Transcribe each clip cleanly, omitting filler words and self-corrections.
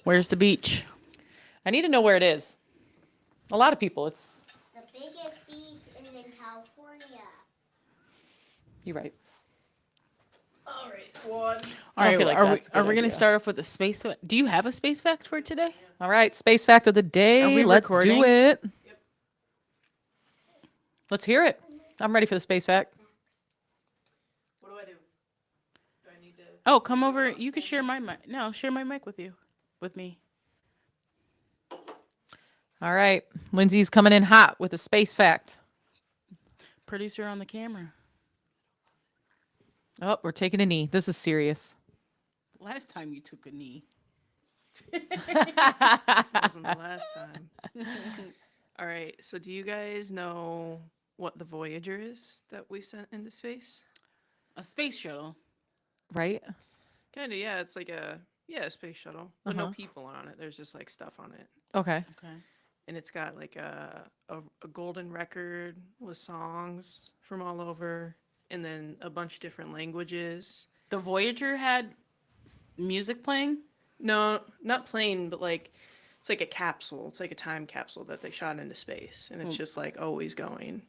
Where's the beach? I need to know where it is. A lot of people, it's... The biggest beach is in California. You're right. All right, squad. All I right, feel like are we that's a good going to idea. start off with a space? Do you have a space fact for today? All right, space fact of the day. Are we Let's recording? do it. Let's hear it. I'm ready for the space fact. What do I do? Do I need to? Oh, come over. You can share my mic. No, share my mic with you, with me. All right, Lindsay's coming in hot with a space fact. Producer on the camera. Oh, we're taking a knee. This is serious. Last time you took a knee. Wasn't the last time. All right. So, do you guys know what the Voyager is that we sent into space? A space shuttle. Right? Kind of. Yeah. It's like a space shuttle, but no people on it. There's just like stuff on it, Okay. Okay. and it's got like a golden record with songs from all over, and then a bunch of different languages. The Voyager had music playing. No, not plane, but like it's like a capsule. It's like a time capsule that they shot into space, and it's just like always going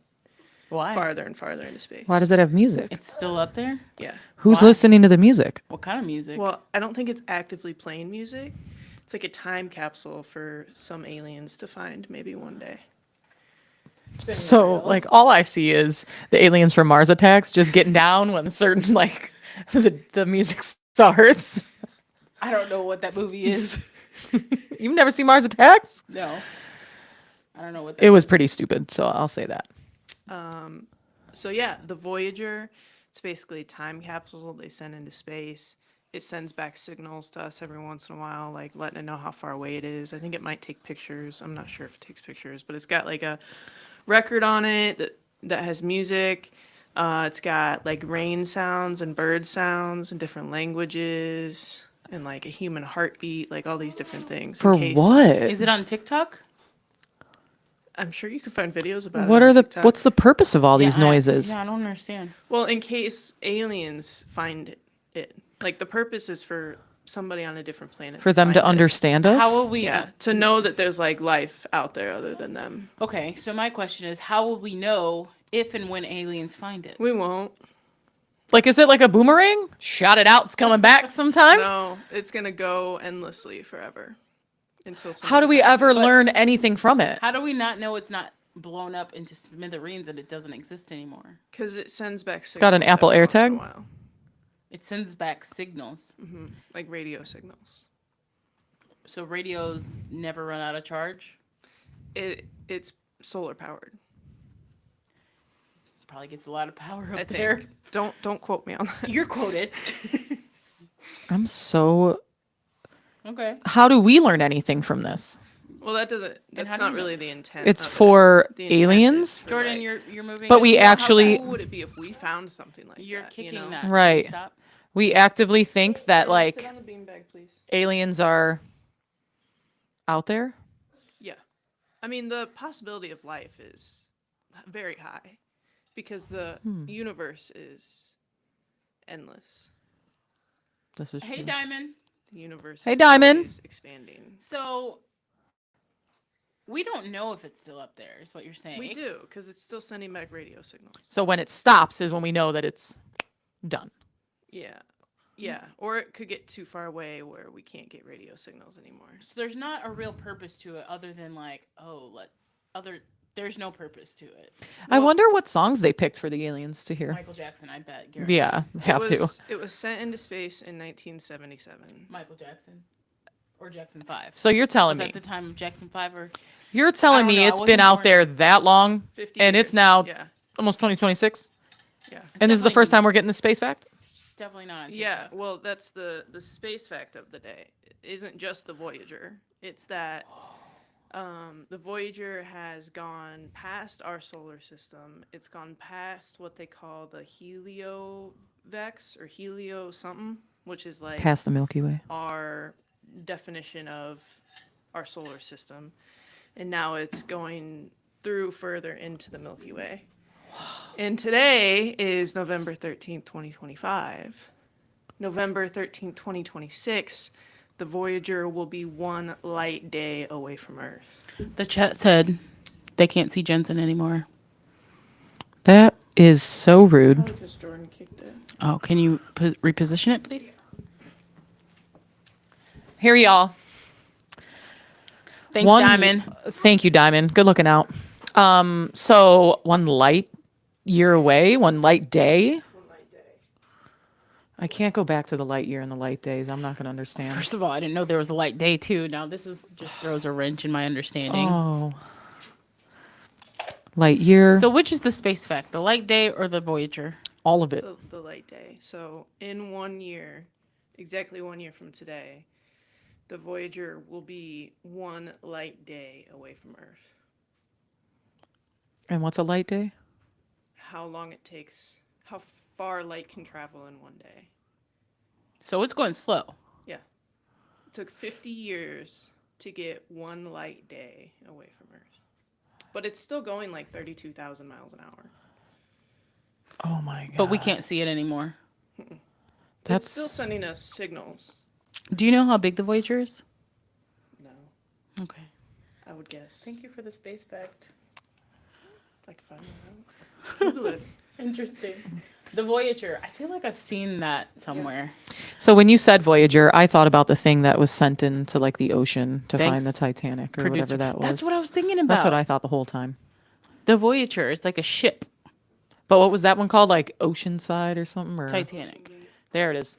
Why? farther and farther into space. Why does it have music? It's still up there. Yeah. Who's why? listening to the music? What kind of music? Well, I don't think it's actively playing music. It's like a time capsule for some aliens to find maybe one day. So, like, all I see is the aliens from Mars Attacks just getting down when certain, like, the music starts. I don't know what that movie is. You've never seen Mars Attacks? No. I don't know what that It was pretty stupid, so I'll say that. So yeah, the Voyager, it's basically a time capsule they send into space. It sends back signals to us every once in a while, like letting it know how far away it is. I think it might take pictures. I'm not sure if it takes pictures, but it's got like a record on it that has music. It's got like rain sounds and bird sounds in different languages, and like a human heartbeat, like all these different things. For in case- what? Is it on TikTok? I'm sure you can find videos about it. What on are the? TikTok. What's the purpose of all these noises? Yeah, I don't understand. Well, in case aliens find it. Like, the purpose is for somebody on a different planet. For them to find it. understand us? How will we? Yeah, to know that there's, like, life out there other than them. Okay, so my question is, how will we know if and when aliens find it? We won't. Like, is it like a boomerang? Shot it out, it's coming back sometime? No, it's going to go endlessly forever. Until How do we ever learn anything from it? How do we not know it's not blown up into smithereens and it doesn't exist anymore? Because it sends back signals. got an Apple every once in a AirTag? while. It sends back signals. Like radio signals. So radios never run out of charge. It's solar powered. Probably gets a lot of power up I there. think. Don't quote me on that. You're quoted. I'm so. Okay. How do we learn anything from this? Well, that doesn't. That's how do not you know? really the intent. It's of it. for The intent aliens? is for, Jordan, like, you're moving. But it. we how actually. cool would it be if we found something like You're that? kicking you know? that. Can you Right. Stop. We actively think that, Sit like, on the beanbag, please. aliens are out there? Yeah. I mean, the possibility of life is very high because the universe is endless. This is Hey, true. Diamond. The universe Hey, is Diamond. always expanding. So we don't know if it's still up there. Is what you're saying? We do because it's still sending back radio signals. So when it stops is when we know that it's done. Yeah. Yeah. Or it could get too far away where we can't get radio signals anymore. So there's not a real purpose to it other than like, there's no purpose to it. I wonder what songs they picked for the aliens to hear. Michael Jackson, I bet. Guaranteed. Yeah, have to. It was sent into space in 1977. Michael Jackson. Or Jackson 5. So you're telling Was me that the time of Jackson 5 or? you're telling I don't me know, I it's been wasn't out born there that long 50 and it's years. now Yeah. almost 2026 Yeah. and this is the Definitely- first time we're getting the space fact? Definitely not on Yeah, TikTok. well, that's the space fact of the day. It isn't just the Voyager. It's that the Voyager has gone past our solar system. It's gone past what they call the heliovex or helio something, which is like Past the Milky Way. our definition of our solar system. And now it's going through further into the Milky Way. And today is November 13th, 2025. November 13th, 2026, the Voyager will be 1 light day away from Earth. The chat said they can't see Jensen anymore. That is so rude. Because Jordan kicked it. Oh, can you reposition it, please? Here, y'all. Thanks, Diamond. Thank you, Diamond. Good looking out. So 1 light year away, 1 light day. 1 light day. I can't go back to the light year and the light days. I'm not gonna understand. First of all, I didn't know there was a light day too. Now this is just throws a wrench in my understanding. Oh. Light year. So which is the space fact, the light day or the Voyager? All of it. The light day. So in 1 year, exactly 1 year from today, the Voyager will be 1 light day away from Earth. And what's a light day? How long it takes, how far light can travel in 1 day. So it's going slow. Yeah. It took 50 years to get 1 light day away from Earth. But it's still going like 32,000 miles an hour. Oh my god. But we can't see it anymore. It's still sending us signals. Do you know how big the Voyager is? No, Okay. I would guess. Thank you for the space fact. Like 5 minutes. Google it. Interesting. The Voyager. I feel like I've seen that somewhere. So when you said Voyager, I thought about the thing that was sent into like the ocean to Thanks, find the Titanic or Producer. whatever that was. That's what I was thinking about. That's what I thought the whole time. The Voyager. It's like a ship. But what was that one called? Like Oceanside or something? Or Titanic. there it is.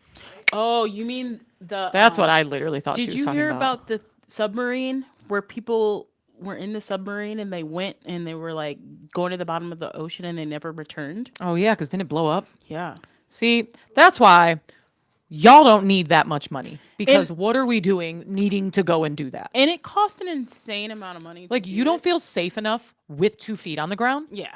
Oh, you mean the... That's what I literally thought she Did was you talking hear about. about the submarine where people were in the submarine and they went and they were like going to the bottom of the ocean and they never returned? Oh yeah, because didn't it blow up? Yeah. See, that's why y'all don't need that much money. Because what are we doing needing to go and do that? And it cost an insane amount of money. Like to you do don't it. feel safe enough with 2 feet on the ground? Yeah.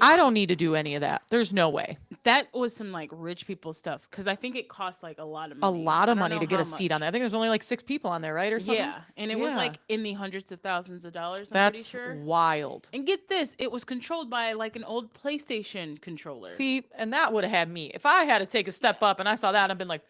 I don't need to do any of that. There's no way. That was some like rich people stuff because I think it cost like a lot of A money. lot of I don't money know to get how a seat on much. there. I think there's only like 6 people on there, right? Or something? Yeah. And it was Yeah. like in the hundreds of thousands of dollars. I'm That's pretty sure. wild. And get this, it was controlled by like an old PlayStation controller. See, and that would have had me. If I had to take a step up and I saw that, I'd been like,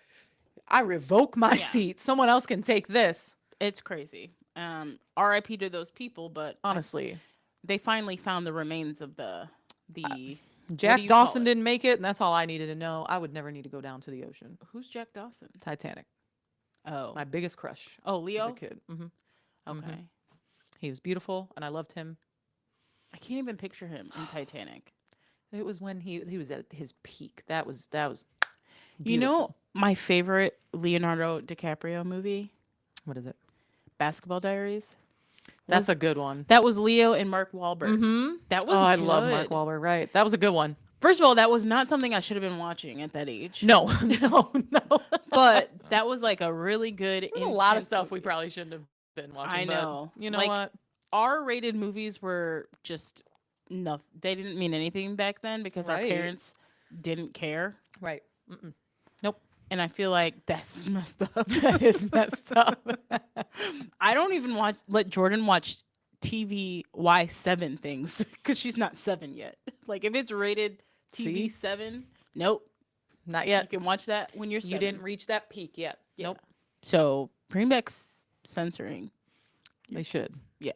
I revoke my seat. Someone else can take this. It's crazy. RIP to those people, but Honestly. they finally found the remains of the what do Jack you call Dawson it? didn't make it, and that's all I needed to know. I would never need to go down to the ocean. Who's Jack Dawson? Titanic. Oh. My biggest crush Oh, as Leo? a kid. Okay. He was beautiful, and I loved him. I can't even picture him in Titanic. It was when he was at his peak. That was You know beautiful. my favorite Leonardo DiCaprio movie? What is it? Basketball Diaries. That's a good one. That was Leo and Mark Wahlberg. Mm-hmm. That was Oh, I love Mark good. Wahlberg. Right. That was a good one. First of all, that was not something I should have been watching at that age. No, no. But that was like a really good. There's a lot of intense stuff we movie. probably shouldn't have been watching. I but know. You know Like, what? R-rated movies were just enough. They didn't mean anything back then because our Right. parents didn't care. Right. Nope. And I feel like that's messed up. That is messed up. I don't even let Jordan watch TVY7 things because she's not 7 yet. Like if it's rated TV See? 7, nope. Not You yet. can watch that when you're 7. You didn't reach that peak yet. Yeah. Nope. So bring back censoring. They should. Yeah.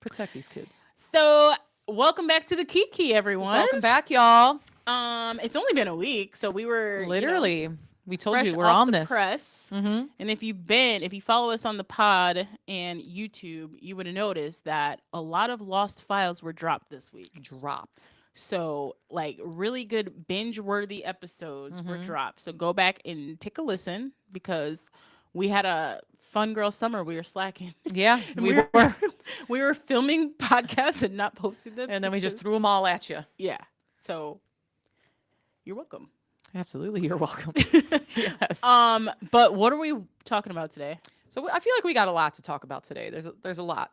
Protect these kids. So welcome back to the Kiki, everyone. Welcome back, y'all. It's only been a week, so we were Literally, we told fresh you we're off on the this. press. Mm-hmm. And if you follow us on the pod and YouTube, you would have noticed that a lot of lost files were dropped this week. Dropped. So like really good binge-worthy episodes were Mhm. dropped. So go back and take a listen because we had a fun girl summer. We were slacking. Yeah, And we were. we were filming podcasts and not posting them. And then we just because- threw them all at you. Yeah. So you're welcome. Absolutely, you're welcome. Yes. But what are we talking about today? So I feel like we got a lot to talk about today. There's a lot.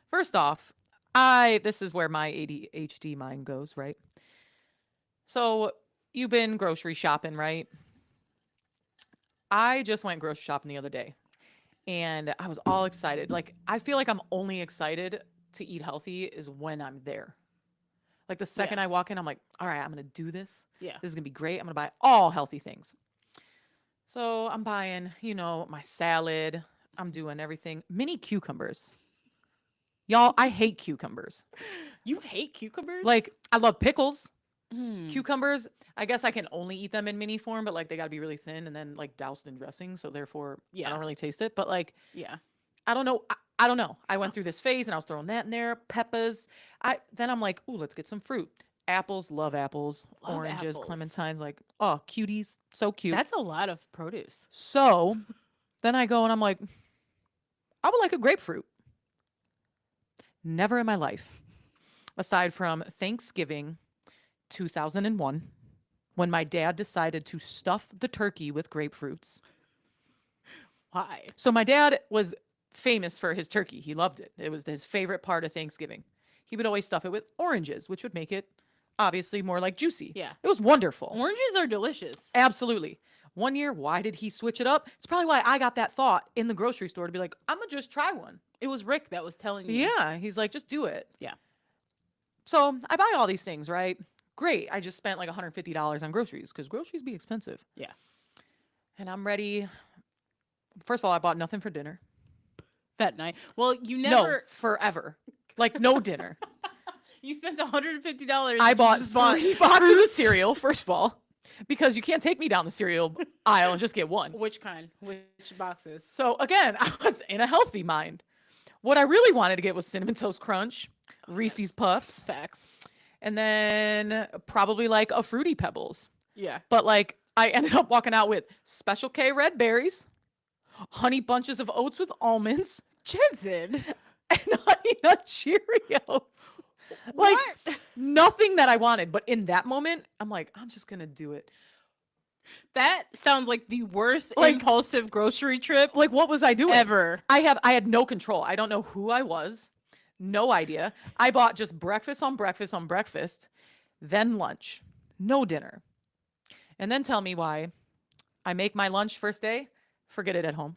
First off, this is where my ADHD mind goes, right? So you've been grocery shopping, right? I just went grocery shopping the other day, and I was all excited. Like I feel like I'm only excited to eat healthy is when I'm there. Like the second I walk in, I'm like, all right, I'm gonna do this. Yeah. This is gonna be great. I'm gonna buy all healthy things. So I'm buying, my salad. I'm doing everything. Mini cucumbers. Y'all, I hate cucumbers. You hate cucumbers? Like, I love pickles. Mm. Cucumbers, I guess I can only eat them in mini form, but like they got to be really thin and then like doused in dressing. So therefore, I Yeah. don't really taste it. But like, Yeah. I don't know. I don't know. I went through this phase and I was throwing that in there. Peppers. Then I'm like, ooh, let's get some fruit. Apples, love apples. Love Oranges, apples. clementines, like, oh, cuties. So cute. That's a lot of produce. So then I go and I'm like, I would like a grapefruit. Never in my life, aside from Thanksgiving 2001, when my dad decided to stuff the turkey with grapefruits. Why? So my dad was famous for his turkey. He loved it. It was his favorite part of Thanksgiving. He would always stuff it with oranges, which would make it obviously more like juicy. Yeah. It was wonderful. Oranges are delicious. Absolutely. One year, why did he switch it up? It's probably why I got that thought in the grocery store to be like, I'm going to just try one. It was Rick that was telling me. Yeah. He's like, just do it. Yeah. So I buy all these things, right? Great. I just spent like $150 on groceries because groceries be expensive. Yeah. And I'm ready. First of all, I bought nothing for dinner. That night. Well, you No, never. forever. Like no dinner. You spent $150. I and bought just bought 3 boxes of fruits. cereal, first of all, because you can't take me down the cereal aisle and just get one. Which kind? Which boxes? So again, I was in a healthy mind. What I really wanted to get was Cinnamon Toast Crunch, Reese's yes. Puffs, Facts. and then probably like a Fruity Pebbles. Yeah. But like I ended up walking out with Special K red berries, honey bunches of oats with almonds, Jensen. and honey nut Cheerios. Like nothing that I wanted. But in that moment, I'm like, I'm just gonna do it. That sounds like the worst Like- impulsive grocery trip Like, what was I doing? ever. I had no control. I don't know who I was. No idea. I bought just breakfast on breakfast on breakfast, then lunch, no dinner. And then tell me why I make my lunch first day, forget it at home.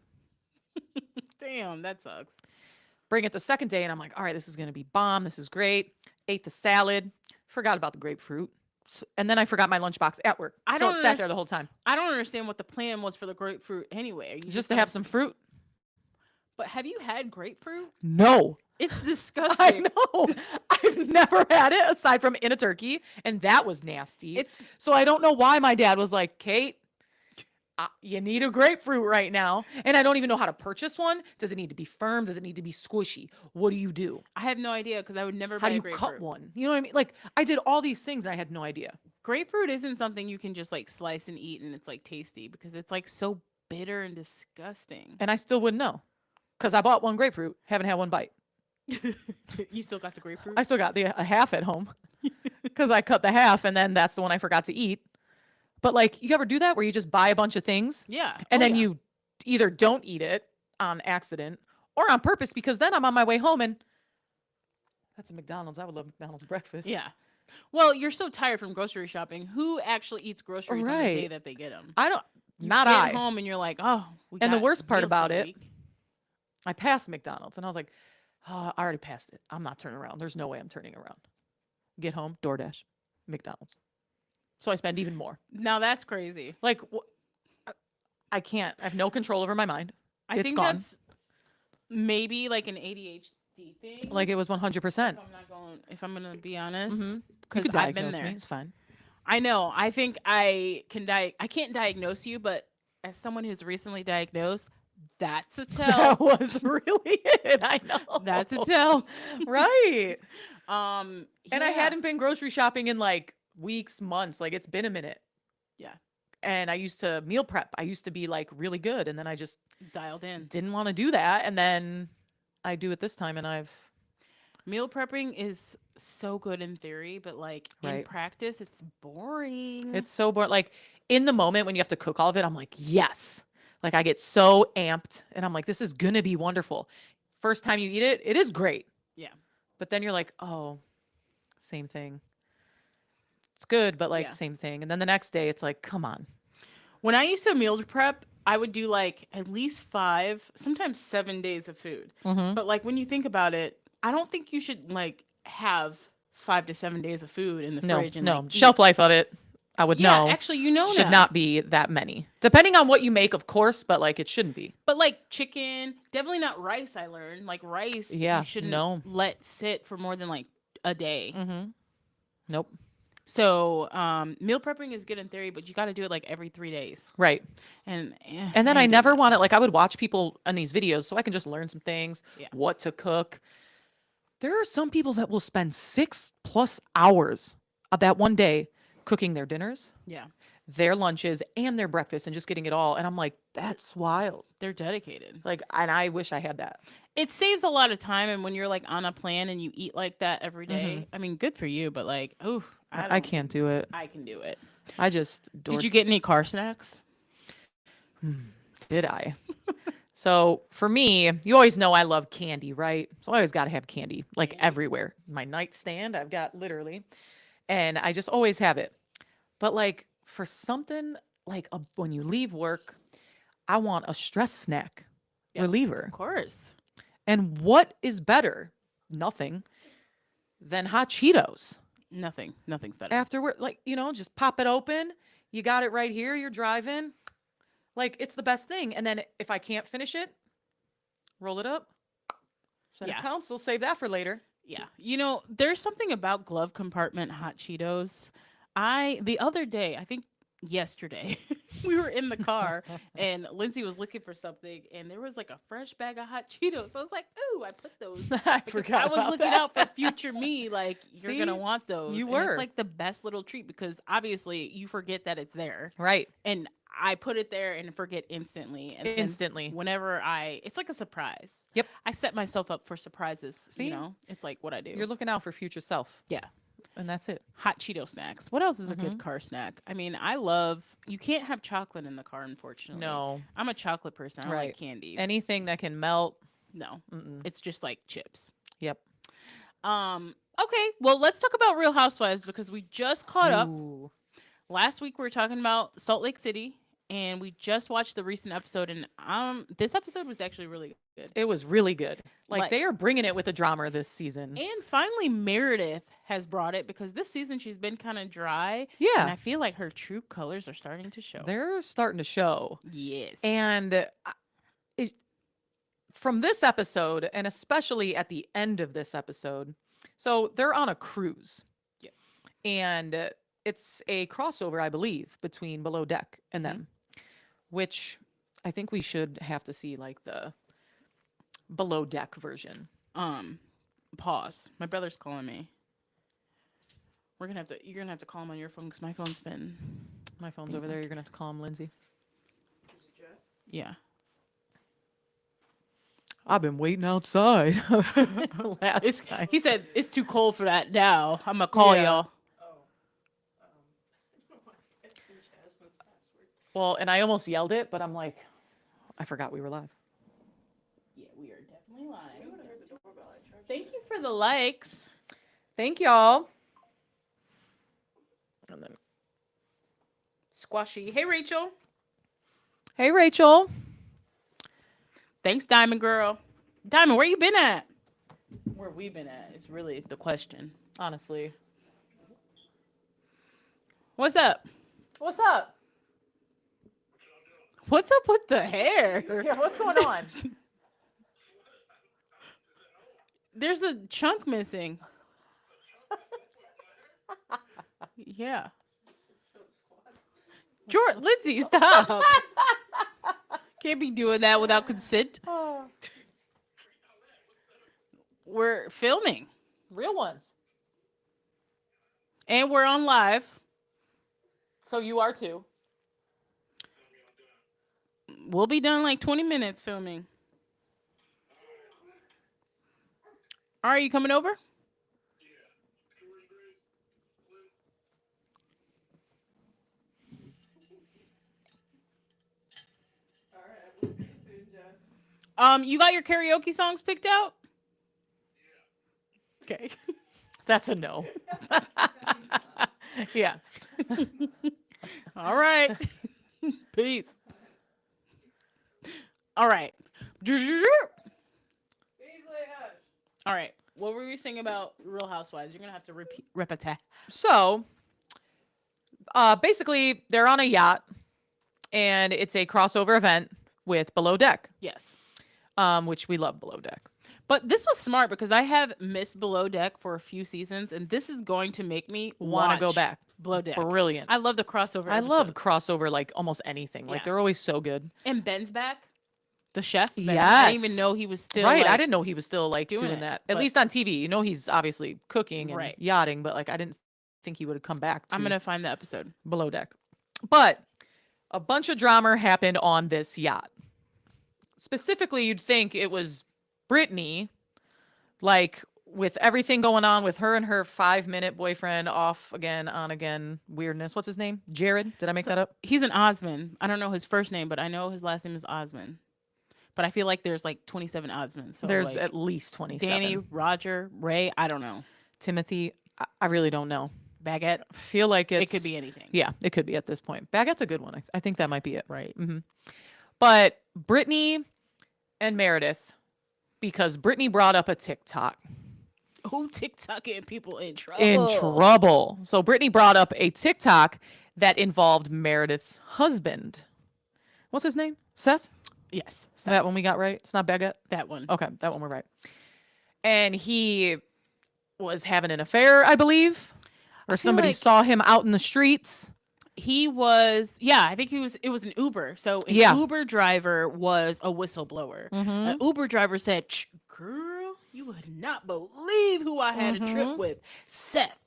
Damn, that sucks. Bring it the second day, and I'm like, all right, this is going to be bomb. This is great. Ate the salad, forgot about the grapefruit. And then I forgot my lunchbox at work. I So don't it sat underst- there the whole time. I don't understand what the plan was for the grapefruit anyway. Are you Just to gonna have some fruit. But have you had grapefruit? No. It's I disgusting. know. I've never had it aside from in a turkey, and that was nasty. It's So I don't know why my dad was like, Kate, you need a grapefruit right now. And I don't even know how to purchase one. Does it need to be firm? Does it need to be squishy? What do you do? I had no idea because I would never How buy do a you grapefruit. cut one? You know what I mean? Like I did all these things and I had no idea. Grapefruit isn't something you can just like slice and eat and it's like tasty because it's like so bitter and disgusting. And I still wouldn't know. Because I bought one grapefruit, haven't had one bite. You still got the grapefruit? I still got a half at home. Because I cut the half and then that's the one I forgot to eat. But like, you ever do that where you just buy a bunch of things Yeah. and Oh, then yeah. you either don't eat it on accident or on purpose because then I'm on my way home and that's a McDonald's. I would love McDonald's breakfast. Yeah. Well, you're so tired from grocery shopping. Who actually eats groceries on the day Right. that they get them? I don't, You not get I. home and you're like, oh. We And the got worst part meals for about the it- week. I passed McDonald's and I was like, oh, I already passed it. I'm not turning around. There's no way I'm turning around. Get home, DoorDash, McDonald's. So I spend even more. Now that's crazy. Like, I can't. I have no control over my mind. I It's think gone. that's maybe like an ADHD thing. Like it was 100%. if I'm gonna be honest, Mhm. You because could I've been diagnose there. me. It's fine. I know. I think I can't diagnose you, but as someone who's recently diagnosed, that's a tell. That was really it. I know. That's a tell. Right. And And I hadn't been grocery shopping in like weeks, months. Like it's been a minute. Yeah. And I used to meal prep. I used to be like really good. And then I just dialed in. didn't want to do that. And then I do it this time and I've Meal prepping is so good in theory, but like in Right. practice, it's boring. it's so bored. Like in the moment when you have to cook all of it, I'm like, yes. Like I get so amped and I'm like, this is gonna be wonderful. First time you eat it, it is great. Yeah. But then you're like, oh, same thing. It's good, but like Yeah. same thing. And then the next day it's like, come on. When I used to meal prep, I would do like at least 5, sometimes 7 days of food. Mm-hmm. But like when you think about it, I don't think you should like have 5 to 7 days of food in the No, fridge and no. like, eat. Shelf life of it. I would Yeah, know. actually, you know Should that. not be that many. Depending on what you make, of course, but like it shouldn't be. But like chicken, definitely not rice. I learned like rice. Yeah, You shouldn't no. let sit for more than like a day. Mm-hmm. Nope. So meal prepping is good in theory, but you got to do it like every 3 days. Right. And And then I ain't never doing want to, like, I would watch people on these videos so I can just learn some things, Yeah. what to cook. There are some people that will spend 6+ hours of that one day cooking their dinners, it. Yeah, their lunches, and their breakfast and just getting it all. And I'm like, that's wild. they're dedicated. Like, and I wish I had that. It saves a lot of time, and when you're like on a plan and you eat like that every day, I mean, good for you. But like, oh, I don't can't think do it. I can do it. I just Did you get any car snacks? Did I? So for me, you always know I love candy, right? So I always got to have candy, like Candy. everywhere. My nightstand, I've got literally, and I just always have it. But like for something like when you leave work, I want a stress snack Yeah. reliever. Of course. And what is better? Nothing than hot Cheetos Nothing's better. afterward. Like, just pop it open. You got it right here. You're driving. Like, it's the best thing. And then if I can't finish it, roll it up. Senate Yeah. Council, save that for later. Yeah. There's something about glove compartment hot Cheetos. The other day, I think yesterday, we were in the car and Lindsay was looking for something and there was like a fresh bag of hot Cheetos. I was like, ooh, I put those. I Because forgot. I was about looking that. out for future me. Like, you're going to See? want those. You And were. It's like the best little treat because obviously you forget that it's there. Right. And I put it there and forget instantly. And then Instantly. whenever it's like a surprise. Yep. I set myself up for surprises. See? It's like what I do. You're looking out for future self. Yeah. And that's it. Hot Cheeto snacks. What else is a good car snack? I mean, you can't have chocolate in the car, unfortunately. No. I'm a chocolate person. I don't Right. like candy. Anything that can melt. No, Mm-mm. it's just like chips. Yep. Okay, well, let's talk about Real Housewives because we just caught up. Ooh. Last week we were talking about Salt Lake City, and we just watched the recent episode, and this episode was actually really good. It was really good. Like, Like- they are bringing it with the drama this season. And finally, Meredith has brought it because this season she's been kind of dry. And Yeah. I feel like her true colors are starting to show. They're starting to show. Yes. And from this episode, and especially at the end of this episode, so they're on a cruise. Yep. And it's a crossover, I believe, between Below Deck and Mhm. them, which I think we should have to see like the Below Deck version. Pause. My brother's calling me. You're gonna have to call him on your phone because my phone's been. My phone's over there. You're gonna have to call him, Lindsay. Yeah. I've been waiting outside. It's, he said it's too cold for that now. I'm gonna call Yeah. y'all. Well, and I almost yelled it, but I'm like, I forgot we were live. Yeah, we are definitely live. Thank you for the likes. Thank y'all. And then, Squashy. Hey, Rachel. hey, Rachel. Thanks, Diamond Girl. Diamond, where you been at? Where we been at is really the question. Honestly. What's up? What's up? What's up with the hair? Yeah, what's going on? There's a chunk missing. Yeah. George, Lindsay, stop. Can't be doing that without consent. We're filming Real ones. and we're on live. So you are too. We'll be done in like 20 minutes filming. All right, you coming over? You got your karaoke songs picked out? Okay. That's a no. Yeah. All right. Peace. All right. All right. What were we saying about Real Housewives? You're gonna have to repeat. So basically they're on a yacht, and it's a crossover event with Below Deck, Yes. which we love Below Deck. But this was smart because I have missed Below Deck for a few seasons, and this is going to make me Want to go watch back? Below Deck. Brilliant. I love the crossover. I love episodes. crossover like almost anything. Like Yeah. they're always so good. And Ben's back, the chef. Ben. I didn't even Yes. know he was still Right. I like- didn't know he was still like doing doing, it, that. but- At least on TV. You know, he's obviously cooking and Right. yachting, but like I didn't think he would have come back to I'm gonna find the episode. Below Deck. But a bunch of drama happened on this yacht. Specifically, you'd think it was Brittany, like with everything going on with her and her 5-minute boyfriend, off again, on again, weirdness. What's his name? Jared? Did I make So- that up? He's an Osmond. I don't know his first name, but I know his last name is Osmond. But I feel like there's like 27 Osmonds. So There's like at least 27. Danny, Roger, Ray. I don't know. Timothy. I really don't know. Baguette. Feel like It it's, could be anything. Yeah, it could be at this point. Baguette's a good one. I think that might be it. Right. But Brittany and Meredith, because Brittany brought up a TikTok. Oh, TikTok getting people in trouble. In trouble. So Brittany brought up a TikTok that involved Meredith's husband. What's his name? Seth? Yes. Is that one we got right? It's not Baguette? That one. Okay, that one we're right. And he was having an affair, I believe. Or feel somebody like- saw him out in the streets. He was, yeah, I think it was an Uber. So an Yeah. Uber driver was a whistleblower. An Uber driver said, girl, you would not believe who I had a trip with. Seth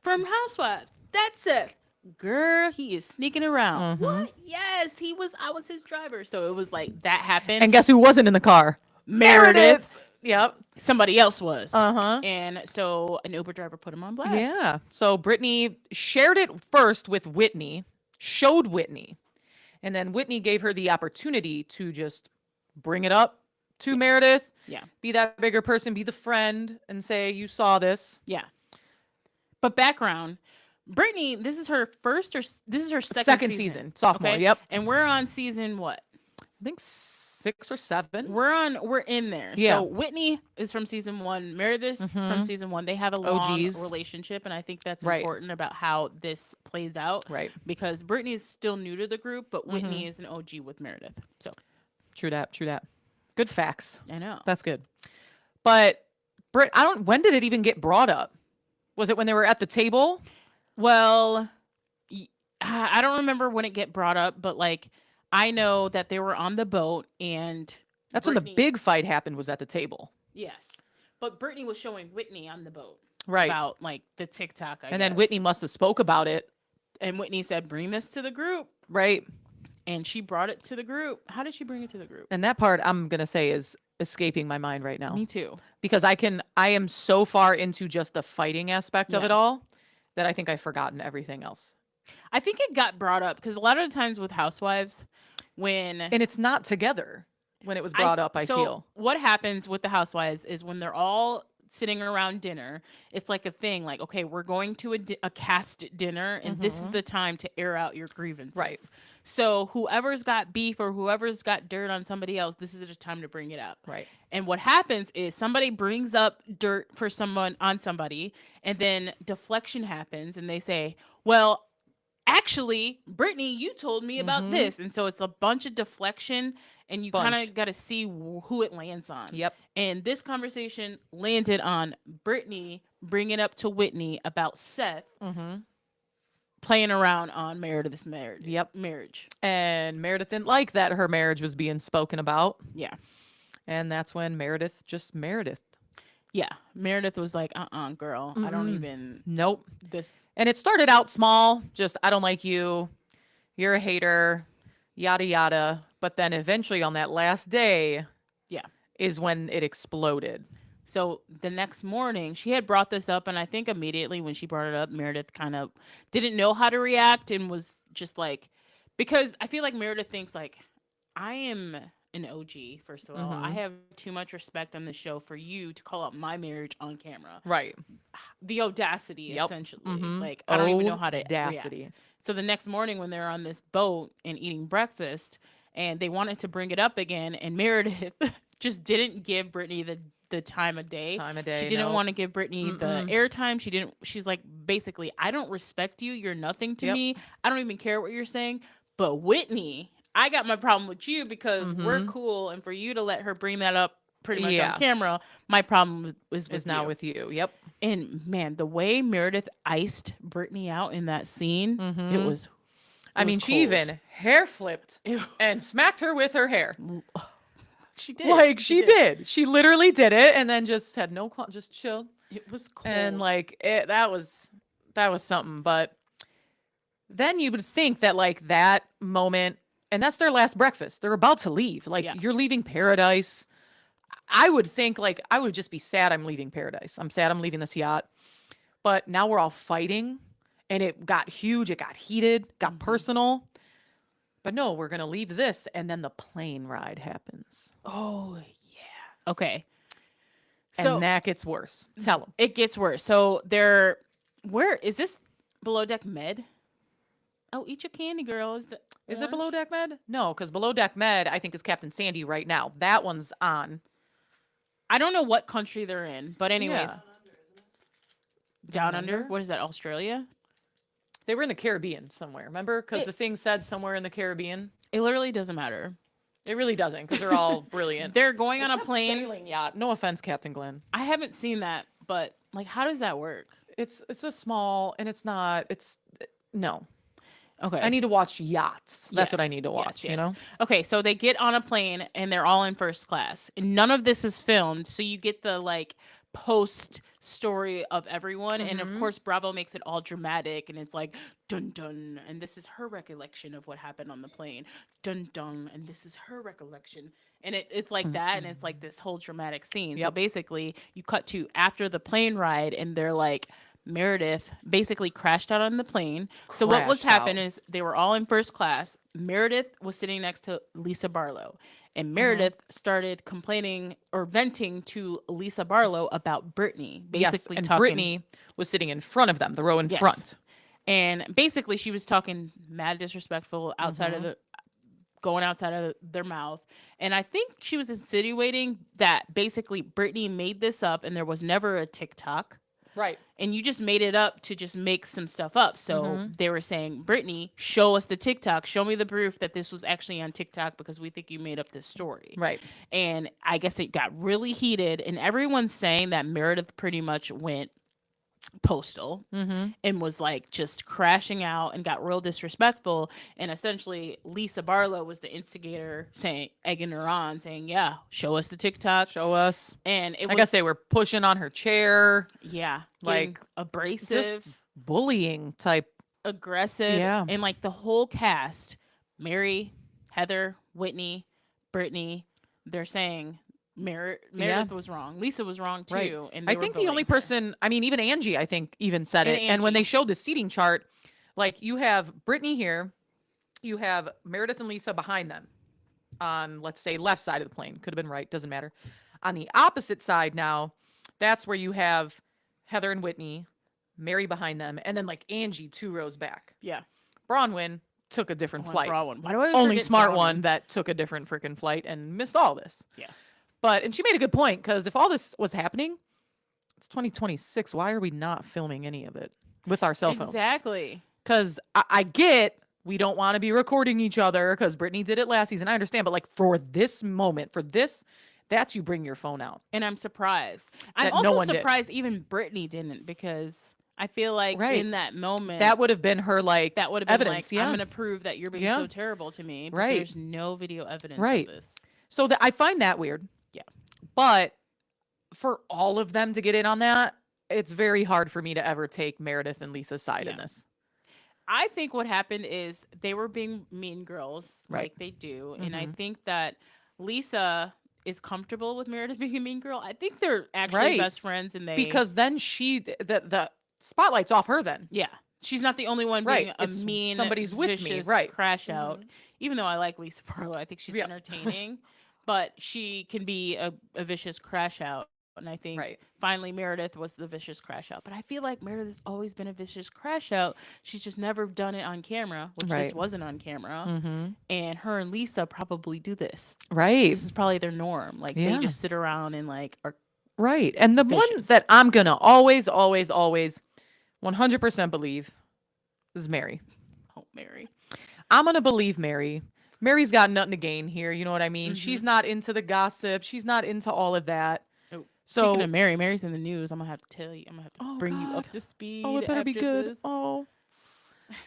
from Housewives. That's Seth. Girl, he is sneaking around. What? Yes, I was his driver. So it was like that happened. And guess who wasn't in the car? Meredith. Yep. Somebody else was. Uh-huh. And so an Uber driver put him on blast. Yeah. So Brittany shared it first with Whitney, showed Whitney, and then Whitney gave her the opportunity to just bring it up to Meredith. Yeah. Be that bigger person, be the friend, and say, you saw this. Yeah. But background, Brittany, this is her second Second season, sophomore. Okay? Yep. And we're on season what? I think 6 or 7. We're in there. Yeah. So Whitney is from season 1. Meredith's from season 1. They have a long OGs. relationship, and I think that's Right. important about how this plays out. Right. Because Brittany is still new to the group, but Whitney is an OG with Meredith. So True that. True that. Good facts. I know. That's good. But when did it even get brought up? Was it when they were at the table? Well, I don't remember when it get brought up, but like I know that they were on the boat and That's when the Brittany- big fight happened, was at the table. Yes. But Brittany was showing Whitney on the boat Right. about like the TikTok. I And then guess. Whitney must have spoke about it. And Whitney said, "Bring this to the group." Right. And she brought it to the group. How did she bring it to the group? And that part I'm going to say is escaping my mind right now. Me too. Because I am so far into just the fighting aspect of Yeah. it all that I think I've forgotten everything else. I think it got brought up because a lot of the times with Housewives, when And it's not together when it was brought up, I so feel. what happens with the Housewives is when they're all sitting around dinner, it's like a thing like, okay, we're going to a cast dinner and this is the time to air out your grievances. Right. So whoever's got beef or whoever's got dirt on somebody else, this is the time to bring it up. Right. And what happens is somebody brings up dirt for someone on somebody, and then deflection happens, and they say, well, actually, Brittany, you told me about this. And so it's a bunch of deflection, and you kind Bunch. of got to see who it lands on. Yep. And this conversation landed on Brittany bringing up to Whitney about Seth Mm-hmm. playing around on Meredith's marriage. Yep. Marriage. And Meredith didn't like that her marriage was being spoken about. Yeah. And that's when Meredith. Yeah. Meredith was like, girl, I don't Mm-mm. even Nope. this. And it started out small, just I don't like you, you're a hater, yada yada. But then eventually on that last day, Yeah. is when it exploded. So the next morning, she had brought this up, and I think immediately when she brought it up, Meredith kind of didn't know how to react and was just like, because I feel like Meredith thinks like, I am an OG, first of all. I Mhm. have too much respect on the show for you to call out my marriage on camera. Right. The audacity, Yep. essentially. Mhm. Like, I don't even know how to Audacity. react. So the next morning when they're on this boat and eating breakfast, and they wanted to bring it up again, and Meredith just didn't give Brittany the time of day. Time of day. She didn't no. want to give Brittany the Mm-mm. airtime. She's like, basically, I don't respect you. You're nothing to Yep. me. I don't even care what you're saying. But Whitney, I got my problem with you because we're Mhm. cool. And for you to let her bring that up pretty much Yeah. on camera, my problem was with Is now you. with you. Yep. And man, the way Meredith iced Brittany out in that scene, it Mhm. was. I it was mean, she cold. even hair flipped It- and smacked her with her hair. she did. Like she did. She literally did it and then just said just chill. It was cold. And like that was something. But then you would think that like that moment, and that's their last breakfast. They're about to leave. Like Yeah. you're leaving paradise. I would think like I would just be sad I'm leaving paradise. I'm sad I'm leaving this yacht. But now we're all fighting and it got huge, it got heated, got Mhm. personal. But no, we're gonna leave this, and then the plane ride happens. Oh yeah. Okay. So And that gets worse. Tell them. it gets worse. So where is this below deck med? Oh, eat your candy, girl. Is it orange? Below Deck Med? No, because Below Deck Med, I think, is Captain Sandy right now. That one's on. I don't know what country they're in, but anyways, Yeah. down Down under. Under? What is that? Australia? They were in the Caribbean somewhere, remember? Because It- the thing said somewhere in the Caribbean. It literally doesn't matter. It really doesn't, because they're all brilliant. They're going on a Except plane. sailing yacht. No offense, Captain Glenn. I haven't seen that, but like, how does that work? It's a small, and it's not. No. Okay, I need to watch yachts. That's what I Yes, need to yes, watch. You yes. know. Okay, so they get on a plane and they're all in first class. And none of this is filmed, so you get the like post story of everyone. And of Mhm. course, Bravo makes it all dramatic, and it's like dun dun, and this is her recollection of what happened on the plane. Dun dun, and this is her recollection. And it's like that, and it's like this whole dramatic scene. So Yep. basically, you cut to after the plane ride, and they're like. Meredith basically crashed out on the plane. So what was Crashed happening out. is they were all in first class. Meredith was sitting next to Lisa Barlow, Mm-hmm. and Meredith started complaining or venting to Lisa Barlow about Brittany, basically and talking. Brittany was sitting in front of them, the row in Yes. front. And basically, she was talking mad disrespectful outside Mm-hmm. of the going outside of their mouth. And I think she was insinuating that basically Brittany made this up and there was never a TikTok. Right. And you just made it up to just make some stuff up. So Mhm. they were saying, Brittany, show us the TikTok. Show me the proof that this was actually on TikTok because we think you made up this story. Right. And I guess it got really heated. And everyone's saying that Meredith pretty much went postal Mm-hmm. and was like just crashing out and got real disrespectful. And essentially, Lisa Barlow was the instigator, saying, egging her on, saying, "Yeah, show us the TikTok." Show us. And it I guess they were pushing on her chair, yeah, like, like abrasive, just bullying type. aggressive, Yeah. and like the whole cast, Mary, Heather, Whitney, Brittany, they're saying Meredith was wrong. Lisa was wrong too. Right. And they I were think the only bullying her. person, I mean, even Angie, I think, even said And it. And when they Angie. showed the seating chart, like you have Brittany here, you have Meredith and Lisa behind them on, let's say, left side of the plane. Could have been right, doesn't matter. On the opposite side now, that's where you have Heather and Whitney, Mary behind them, and then like Angie 2 rows back. Yeah. Bronwyn took a different Oh, flight. Bronwyn. Why do I always Only forget smart Bronwyn? one that took a different freaking flight and missed all this. Yeah. But, and she made a good point, because if all this was happening, it's 2026. Why are we not filming any of it with our cell phones? Exactly. Because I get we don't want to be recording each other because Brittany did it last season. I understand. But like for this moment, that's you bring your phone out. And I'm surprised. I'm That no also one did. surprised even Brittany didn't, because I feel like Right. in that moment That would have been her like that would have been evidence. like, Yeah. I'm gonna prove that you're being Yeah. so terrible to me. But Right. there's no video evidence Right. of this. So that I find that weird. Yeah. But for all of them to get in on that, it's very hard for me to ever take Meredith and Lisa's side in Yeah. this. I think what happened is they were being mean girls, Right. like they do. And I Mhm. think that Lisa is comfortable with Meredith being a mean girl. I think they're actually Right. best friends, and they Because then the spotlight's off her then. yeah, she's not the only one Right, being a it's mean, somebody's with me, vicious right. crash out. Mhm. Even though I like Lisa Barlow, I think she's Yeah. entertaining, but she can be a vicious crash out. And I think Right. finally Meredith was the vicious crash out. But I feel like Meredith has always been a vicious crash out. She's just never done it on camera, which Right. this wasn't on camera. Mm-hmm. And her and Lisa probably do this. Right. This is probably their norm. Like Yeah. they just sit around and like are Right. And the one Vicious. that I'm going to always, always, always 100% believe is Mary. Oh, Mary. I'm going to believe Mary. Mary's got nothing to gain here. You know what I mean? Mhm. She's not into the gossip. She's not into all of that. Oh, So, speaking of Mary, Mary's in the news. I'm gonna have to tell you. I'm gonna have to oh, bring you God. up to speed. Oh, it better be after good. This. Oh.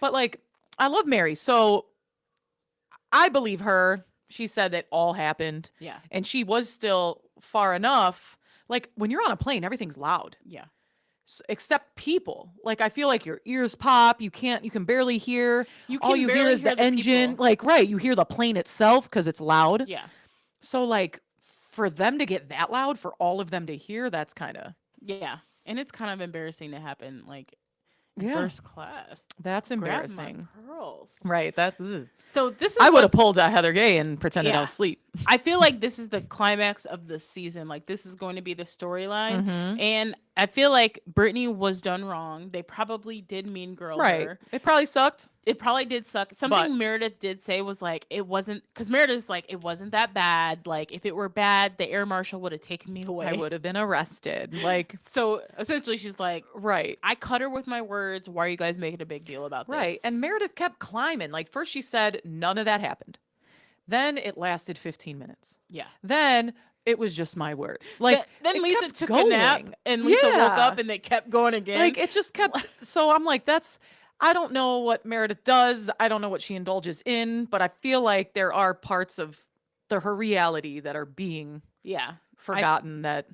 But like, I love Mary. So I believe her. She said it all happened. Yeah. And she was still far enough. Like, when you're on a plane, everything's loud. Yeah. Except people. Like, I feel like your ears pop. You can barely hear. You All can you hear barely is the people. engine. Like, right. You hear the plane itself because it's loud. Yeah. So, like, for them to get that loud, for all of them to hear, that's kind of, Yeah. And it's kind of embarrassing to happen like in yeah, first class. that's Grab my embarrassing. pearls. Right. That's, So this is I would have what's- pulled a Heather Gay and pretended I Yeah. was asleep. I feel like this is the climax of the season. Like this is going to be the storyline. Mhm. And I feel like Brittany was done wrong. They probably did mean girl Right. her. It probably sucked. It probably did suck. Something But- Meredith did say was like, it wasn't, because Meredith's like, it wasn't that bad. Like, if it were bad, the air marshal would have taken me away. I would have been arrested. Like, So essentially, she's like, right. I cut her with my words. Why are you guys making a big deal about this? Right. And Meredith kept climbing. Like, first she said none of that happened. Then it lasted 15 minutes. Yeah. Then it was just my words. Like, Then it Lisa kept took a nap, going. and Lisa woke Yeah. up, and they kept going again. Like, it just kept. So I'm like, I don't know what Meredith does. I don't know what she indulges in, but I feel like there are parts of her reality that are being yeah. forgotten that.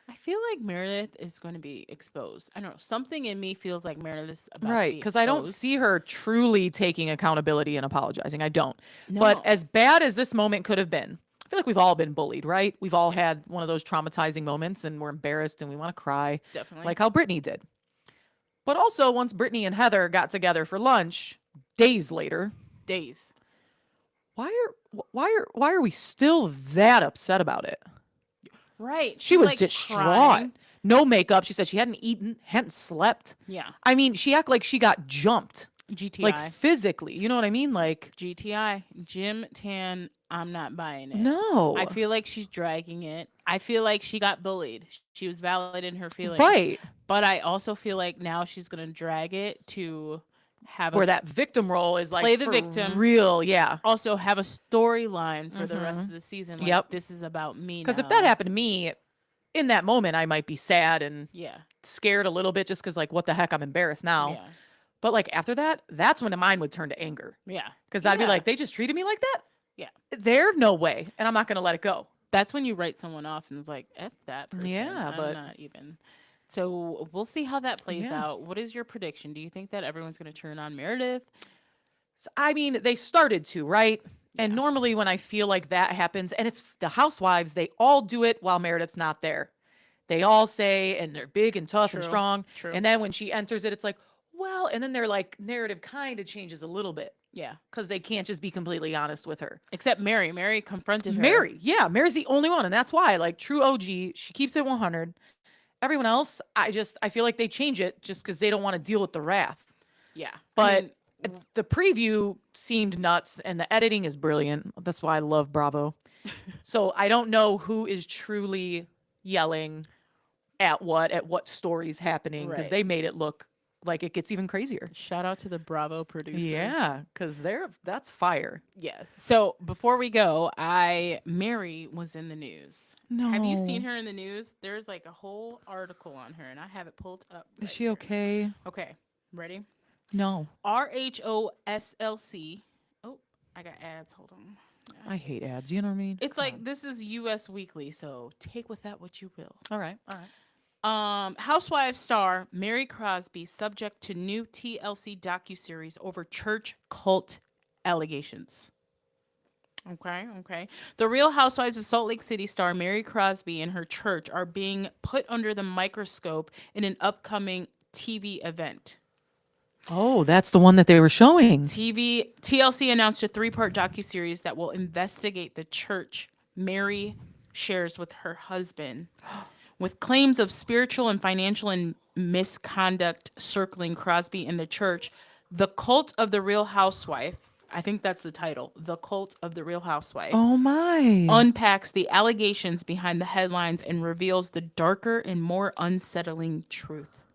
I feel like Meredith is going to be exposed. I don't know. Something in me feels like Meredith is about Right, to be because I don't exposed. see her truly taking accountability and apologizing. I don't. No. But as bad as this moment could have been, I feel like we've all been bullied, right? We've all had one of those traumatizing moments and we're embarrassed and we want to cry, Definitely. like how Brittany did. But also, once Brittany and Heather got together for lunch, days later, days. why are we still that upset about it? Right. She She's, was like, distraught. crying. No makeup. She said she hadn't eaten, hadn't slept. Yeah. I mean, she acted like she got jumped, GTI. like physically. You know what I mean? Like, GTI. Jim Tan, I'm not buying it. no. I feel like she's dragging it. I feel like she got bullied. She was valid in her feelings. Right. But I also feel like now she's going to drag it to have Where a that victim role is like play the for victim. real, yeah. also have a storyline for the rest Mhm. of the season. Like, Yep. this is about me Because if now. that happened to me, in that moment, I might be sad and Yeah. scared a little bit just because, like, what the heck, I'm embarrassed now. Yeah. But, like, after that, that's when mine would turn to anger. Yeah. Because I'd be Yeah. like, they just treated me like that? Yeah. There, no way. And I'm not going to let it go. That's when you write someone off and it's like, F that person. Yeah, I'm but- not even. So we'll see how that plays Yeah. out. What is your prediction? Do you think that everyone's going to turn on Meredith? I mean, they started to, right? And Yeah. normally when I feel like that happens, and it's the housewives, they all do it while Meredith's not there. They all say, and they're big and tough and True. strong. True. And then when she enters it, it's like, well, and then their like narrative kind of changes a little bit Yeah. because they can't just be completely honest with her. Except Mary. Mary confronted her. Mary, yeah, Mary's the only one, and that's why, like, true OG, she keeps it 100. Everyone else, I feel like they change it just because they don't want to deal with the wrath. Yeah. But the preview seemed nuts, and the editing is brilliant. That's why I love Bravo. So I don't know who is truly yelling at what story's happening because Right. they made it look like it gets even crazier. shout out to the Bravo producer. Yeah, because that's fire. Yes. So before we go, Mary was in the news. No, Have you seen her in the news? There's like a whole article on her, and I have it pulled up. Is right she here. okay? Okay. Ready? No, RHOSLC. Oh, I got ads. Hold on. I hate ads. You know what I mean? It's Come like on. this is US Weekly, so take with that what you will. All right, all right. Housewives star Mary Crosby subject to new TLC docuseries over church cult allegations. Okay. The Real Housewives of Salt Lake City star Mary Crosby and her church are being put under the microscope in an upcoming TV event. Oh, that's the one that they were showing. TLC announced a 3-part docuseries that will investigate the church Mary shares with her husband, with claims of spiritual and financial and misconduct circling Crosby and the church. The cult of the Real Housewife, I think that's the title. The Cult of the Real Housewife. Oh my. Unpacks the allegations behind the headlines and reveals the darker and more unsettling truth.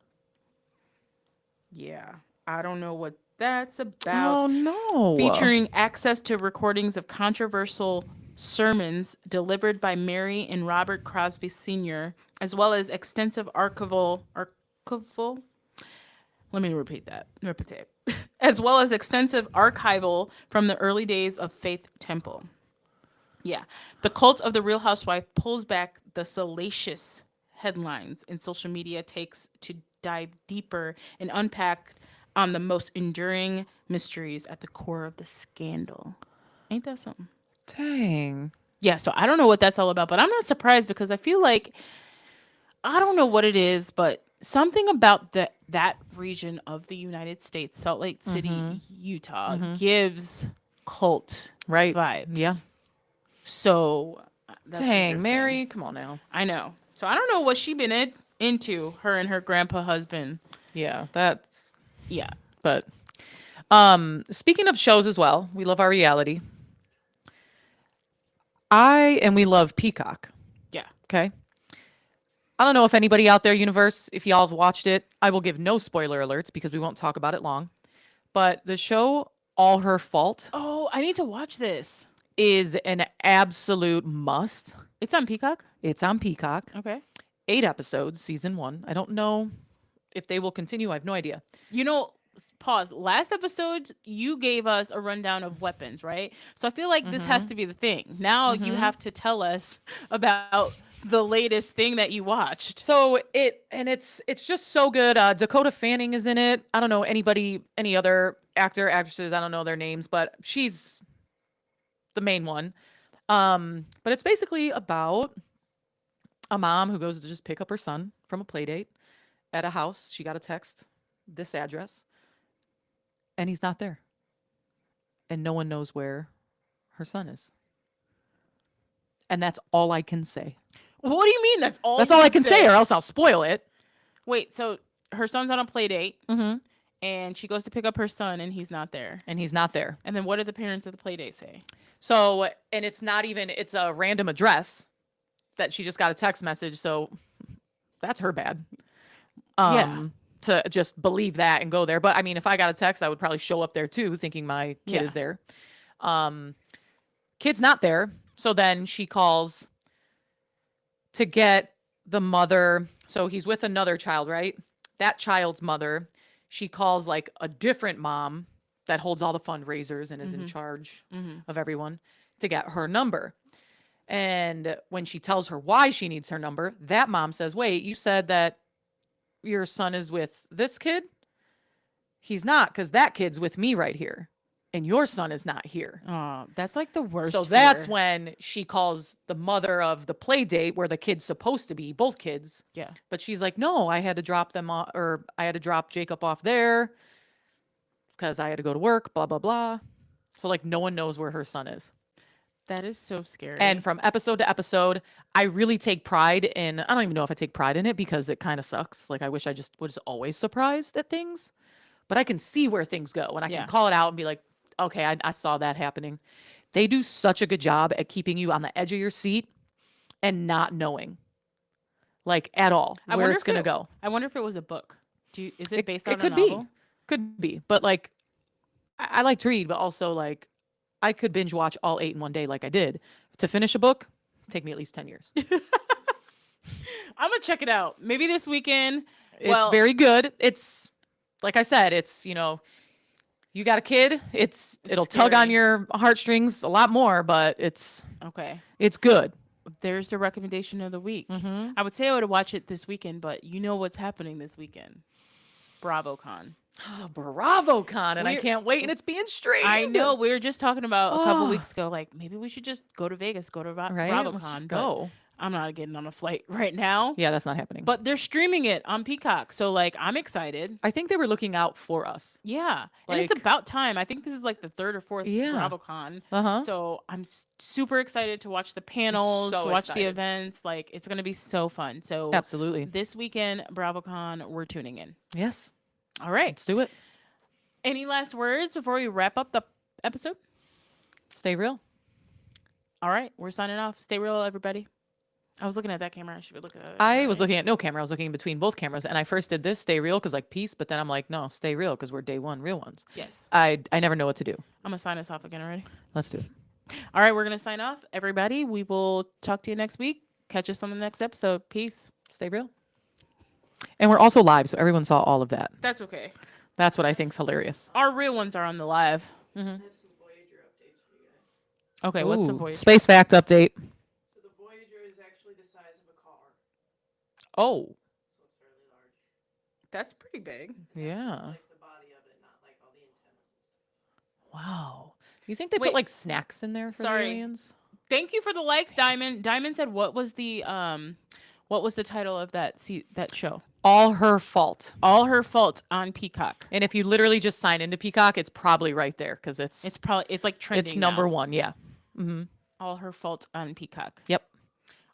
Yeah, I don't know what that's about. Oh no. Featuring access to recordings of controversial sermons delivered by Mary and Robert Crosby Sr., as well as extensive archival. Let me repeat that. Repeat it. As well as extensive archival from the early days of Faith Temple. Yeah. The Cult of the Real Housewife pulls back the salacious headlines and social media takes to dive deeper and unpack on the most enduring mysteries at the core of the scandal. Ain't that something? Dang. Yeah, so I don't know what that's all about, but I'm not surprised because I feel like I don't know what it is, but something about that region of the United States, Salt Lake City, Utah, gives cult Right. vibes. Yeah. So that's Dang, interesting. Mary, come on now. I know. So I don't know what she been into, her and her grandpa husband. Yeah, that's Yeah. but speaking of shows as well, we love our reality. We love Peacock. Yeah. Okay. I don't know if anybody out there, universe, if y'all's watched it, I will give no spoiler alerts because we won't talk about it long. But the show All Her Fault Oh, I need to watch this. is an absolute must. It's on Peacock? It's on Peacock. Okay. 8 episodes, season 1. I don't know if they will continue. I have no idea. You know, pause. Last episode, you gave us a rundown of weapons, right? So I feel like this has to be the thing. Now you have to tell us about the latest thing that you watched. So it's just so good. Dakota Fanning is in it. I don't know any other actresses. I don't know their names, but she's the main one. But it's basically about a mom who goes to just pick up her son from a play date at a house. She got a text, this address, and he's not there. And no one knows where her son is. And that's all I can say. What do you mean? That's all. That's you all I can say, or else I'll spoil it. Wait, so her son's on a play date, Mm-hmm. and she goes to pick up her son, and he's not there. And he's not there. And then what did the parents at the play date say? So, and it's a random address that she just got a text message. So that's her bad. Yeah. To just believe that and go there. But I mean, if I got a text, I would probably show up there too, thinking my kid Yeah. is there. Kid's not there. So then she calls to get the mother. So he's with another child, right? That child's mother. She calls like a different mom that holds all the fundraisers and is in charge of everyone to get her number. And when she tells her why she needs her number, that mom says, wait, you said that your son is with this kid? He's not, because that kid's with me right here. And your son is not here. Oh, that's like the worst. So that's fear. when she calls the mother of the play date where the kid's supposed to be, both kids. Yeah. But she's like, no, I had to drop them off, or I had to drop Jacob off there because I had to go to work, blah, blah, blah. So like no one knows where her son is. That is so scary. And from episode to episode, I really take pride in, I don't even know if I take pride in it because it kind of sucks. Like I wish I just was always surprised at things, but I can see where things go and I Yeah. can call it out and be like, okay, I saw that happening. They do such a good job at keeping you on the edge of your seat and not knowing, like at all, I where wonder it's if going to it- go. I wonder if it was a book. Is it based on It could a be. novel? Could be. But like, I like to read, but also like, I could binge watch all 8 in one day like I did. To finish a book, take me at least 10 years. I'm gonna check it out. Maybe this weekend. It's very good. It's like I said, it's, you know, you got a kid, it'll tug on scary. your heartstrings a lot more, but it's Okay. good. There's the recommendation of the week. Mm-hmm. I would say I would watch it this weekend, but you know what's happening this weekend? BravoCon. Oh, BravoCon, and I We're- can't wait, and it's being streamed. I know. We were just talking about a couple Oh. weeks ago, like maybe we should just go to Vegas, go to right? BravoCon. Let's just but go. I'm not getting on a flight right now. Yeah, that's not happening. But they're streaming it on Peacock, so like I'm excited. I think they were looking out for us. Yeah, and it's Like- about time. I think this is like the third or fourth Yeah. BravoCon. Uh-huh. So I'm super excited to watch the panels, so watch the excited. events. Like it's gonna be so fun. So Absolutely. this weekend, BravoCon, we're tuning in. Yes. All right. Let's do it. Any last words before we wrap up the episode. Stay real. All right, we're signing off. Stay real, everybody. I was looking at that camera. I should be looking at. I was looking at no camera. I was looking in between both cameras, and I first did this stay real because like peace, but then I'm like, no, stay real because we're day one real ones. Yes. I never know what to do. I'm gonna sign us off again already. Let's do it. All right, we're gonna sign off, everybody. We will talk to you next week. Catch us on the next episode. Peace. Stay real. And we're also live, so everyone saw all of that. That's okay. That's what I think's hilarious. Our real ones are on the live. I have some Voyager updates for you guys. Okay, what's the Ooh, voice? Space fact update. So the Voyager is actually the size of a car. Oh, So it's fairly large. That's pretty big. yeah. Like the body of it, not like all the antennas and stuff. Wow. Do you think they Wait. put like snacks in there for Sorry. the aliens? Thank you for the likes, Diamond. Diamond said, "What was the title of that show?" All her fault. All Her Fault on Peacock. And if you literally just sign into Peacock, it's probably right there because It's probably like trending. it's number now. one. Yeah. Mm-hmm. All Her Fault on Peacock. Yep.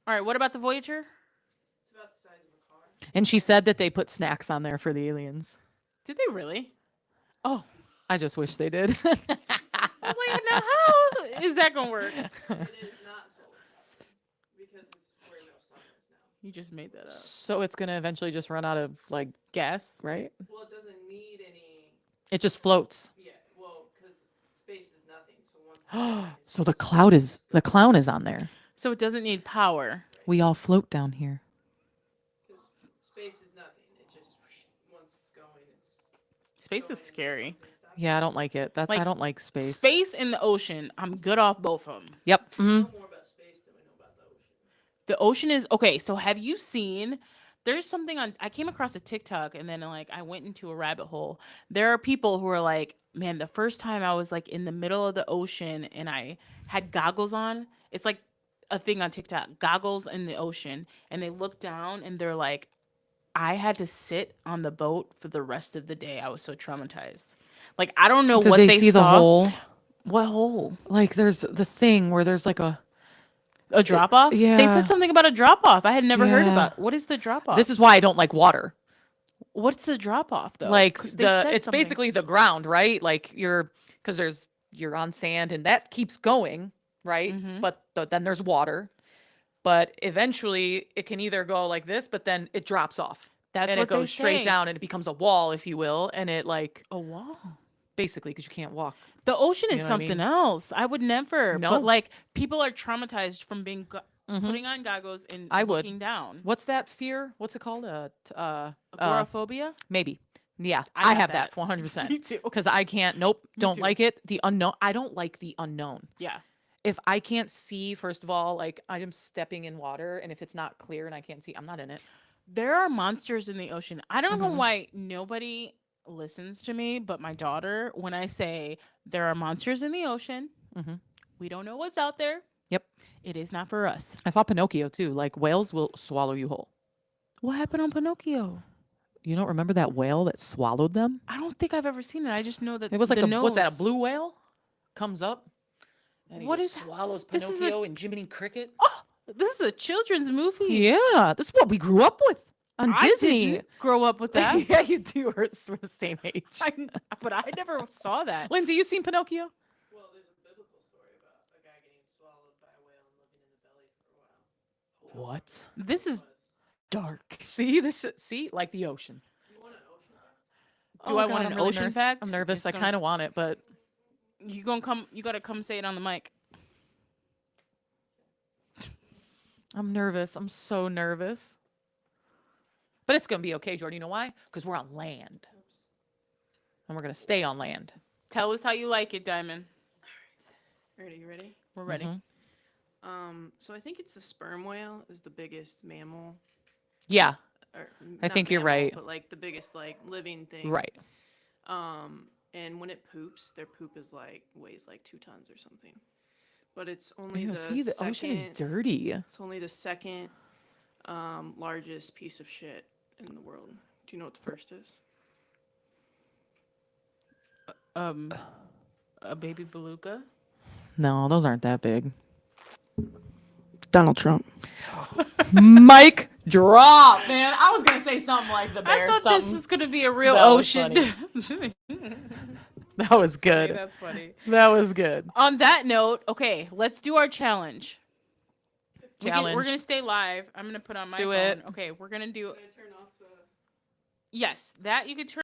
All right. What about the Voyager? It's about the size of a car. And she said that they put snacks on there for the aliens. Did they really? Oh, I just wish they did. I was like, now how is that gonna work? It is not solar powered because it's where no sun is now. You just made that up. So it's gonna eventually just run out of like Gas. right? Well, it doesn't need any. It just floats. Yeah, well, because space is nothing. So once. it's done, it's So the just- clown is on there. So it doesn't need power. We all float down here. 'cause space is nothing. It just once it's going, it's. Space going is until scary. something stops. Yeah, I don't like it. That's I Like, don't like space. Space in the ocean. I'm good off both of them. Yep. We hmm know more about space than we know about the ocean. The ocean is okay. So have you seen? There's something on. I came across a TikTok and then like I went into a rabbit hole. There are people who are like, man, the first time I was like in the middle of the ocean and I had goggles on. It's like a thing on TikTok. Goggles in the ocean, and they look down and they're like, I had to sit on the boat for the rest of the day. I was so traumatized. Like I don't know Did what they they see saw. the hole? What hole? Like there's the thing where there's like a. A drop off? They yeah. said something about a drop off. I had never heard Yeah. about. What is the drop off? This is why I don't like water. What's the drop off though? Like 'Cause they said it's something. basically the ground, right? Like you're on sand and that keeps going, right? Mhm. But then there's water. But eventually it can either go like this, but then it drops off. That's and what it goes they straight say. down and it becomes a wall, if you will. And it like A wall. basically because you can't walk. The ocean You is know what I mean? something else. I would never. No. But like people are traumatized from being Mhm. putting on goggles and I would. looking down. What's that fear? What's it called? Agoraphobia? Maybe. Yeah, I I got have that that. 100%. Me too. Because I can't. Nope, Me don't too. like it. The unknown. I don't like the unknown. Yeah. If I can't see, first of all, like I'm stepping in water, and if it's not clear and I can't see, I'm not in it. There are monsters in the ocean. I don't know Mhm. why nobody listens to me, but my daughter, when I say there are monsters in the ocean, Mhm. we don't know what's out there. Yep. It is not for us. I saw Pinocchio too. Like whales will swallow you whole. What happened on Pinocchio? You don't remember that whale that swallowed them? I don't think I've ever seen it. I just know that It was like the what's that? A nose- blue whale comes up, and he What just is- swallows this is a- Pinocchio and Jiminy Cricket. Oh, this is a children's movie. Yeah, this is what we grew up with on I Disney. didn't grow up with that. Yeah, you two are the same age. But I never saw that. Lindsay, you seen Pinocchio? Well, there's a biblical story about a guy getting swallowed by a whale and living in the belly for a while. What? This is dark. See this? See, like the ocean. You want an ocean fact? Do I want an ocean fact? I'm nervous. It's I gonna kind of s- want it, but You gonna come? You gotta come say it on the mic. I'm nervous. I'm so nervous. But it's gonna be okay, Jordan. You know why? Because we're on land, and we're gonna stay on land. Tell us how you like it, Diamond. Ready? You ready? We're ready. Mhm. So I think it's the sperm whale is the biggest mammal. Yeah, Or, I not think you're mammal, right. But like the biggest like living thing. right. And when it poops, their poop is like weighs like 2 tons or something. But it's only Ew, the see, the second. ocean is dirty. It's only the second largest piece of shit in the world. Do you know what the first is? A baby beluga. No, those aren't that big. Donald Trump. Mike drop, man. I was gonna say something like the bear. I thought something. this was gonna be a real That was ocean. That was good. That's funny. That was good. On that note, okay, let's do our challenge. We're Challenge. gonna stay live. I'm gonna put on Let's my do phone. it. Okay, we're gonna do. Yes, that you could turn.